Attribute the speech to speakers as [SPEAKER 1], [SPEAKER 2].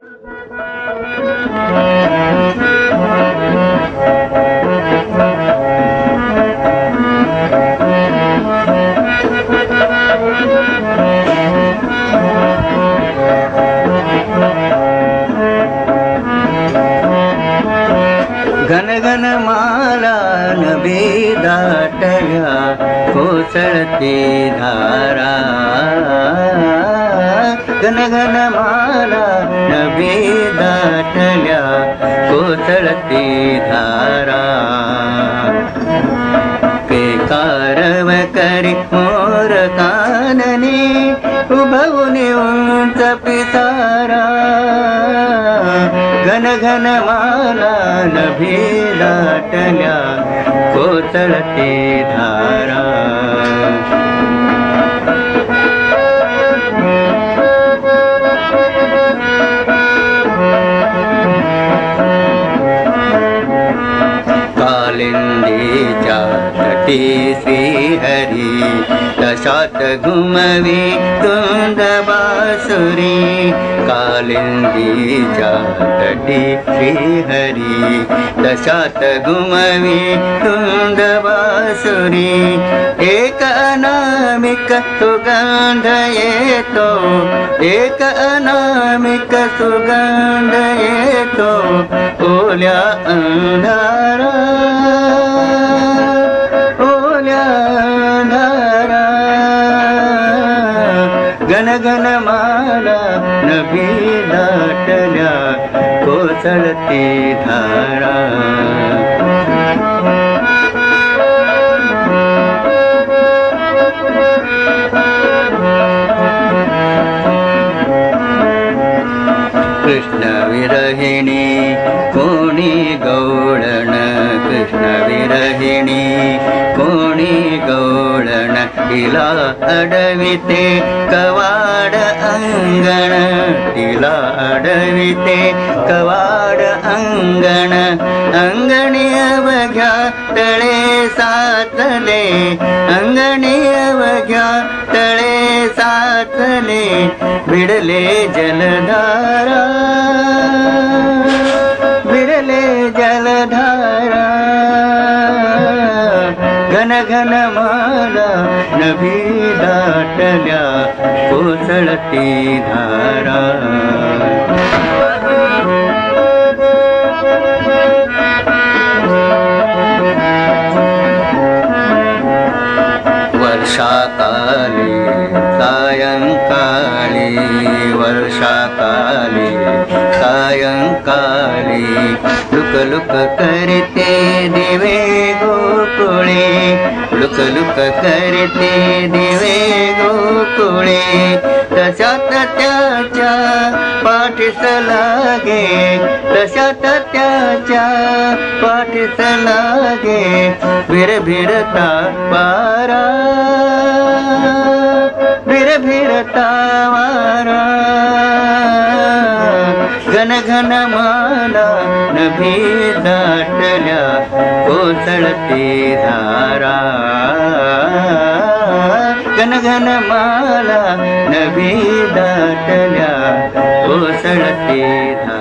[SPEAKER 1] घन घन माला नभी दाटल्या कोसळती धारा घन घन माला नभी दाटल्या कोसळती धारा केकारव करी मोर काननी उभवुनी उंच पिसारा घन घन माला नभी दाटल्या कोसळती धारा कालिंदीच्या तटी श्रीहरी दशात घुमवी तुंद बासुरी कालिंदीच्या तटी श्रीहरी दशात घुमवी तुंद बासुरी एक अनामिक सुगंध येतो एक अनामिक सुगंध येतो ओल्या अंधारा ओल्या अंधारा घन घन माला नभी दाटल्या कोसळती धारा कृष्ण विरहिणी कोणी गौळण कृष्ण विरहिणी कोणी गौळण तिला अडविते कवाड अंगण तिला अडविते कवाड अंगण अंगणी अवघ्या तळे साचले अंगणी अवघ्या तळे साचले भिडले जलधारा भिडले जलधारा घन घन माला नभी दाटल्या कोसळती धारा वर्षाकाली सायंकाळी वर्षाकाली सायंकाळी लुक लुक करते दिवे गोकुळे लुक लुक करते दिवे गोकुळे तशात त्याच्या पाठीस लागे तशात त्याच्या पाठीस लागे भिरभिरता पारा भिरभिरता वारा घन घन माला नभी दाटल्या कोसळती धारा घन घन माला नभी दाटल्या कोसळती धारा